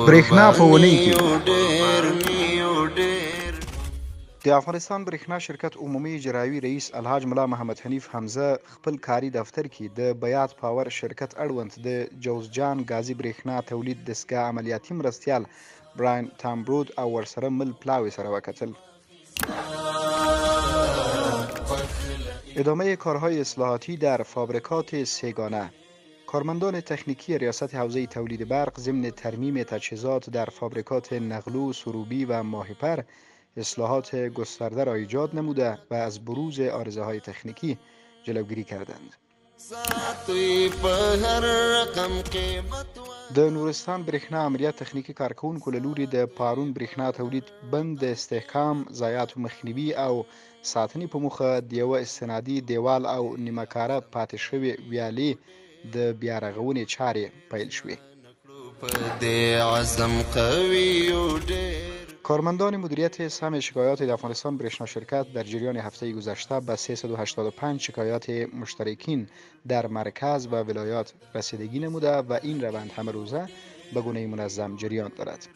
برېښنا په اونۍ کې د افغانستان برېښنا شرکت عمومي اجرایوي رئیس الحاج ملا محمد حنیف حمزه خپل کاري دفتر کې د بیات پاور شرکت اړوند د جوزجان غازي برېښنا تولید دستګاه عملیاتي مرستیال براین تامبرود او ورسره مل پلاوی سره وکتل. ادامه کارهای اصلاحاتی در فابریکات سه‌گانه. کارمندان تکنیکی ریاست حوزه تولید برق ضمن ترمیم تجهیزات در فابریکات نغلو، سروبی و ماهیپر اصلاحات گسترده را ایجاد نموده و از بروز عارضه‌های تکنیکی جلوگیری کردند. د نورستان برېښنا امریت تخنیکي کارکوونکو له لوري د پارون برېښنا تولید بند د استحکام، ضایعاتو مخنیوي او ساتنې په موخه د یوه استنادي دیوال او نیمه کاره پاتې شوې ویالې د بیارغونې چارې پیل شوې. کارمندان مدیریت سهم شکایات د افغانستان برېښنا شرکت در جریان هفته گذشته به 385 شکایات مشترکین در مرکز و ولایات رسیدگی نموده و این روند همه روزه به گونه منظم جریان دارد.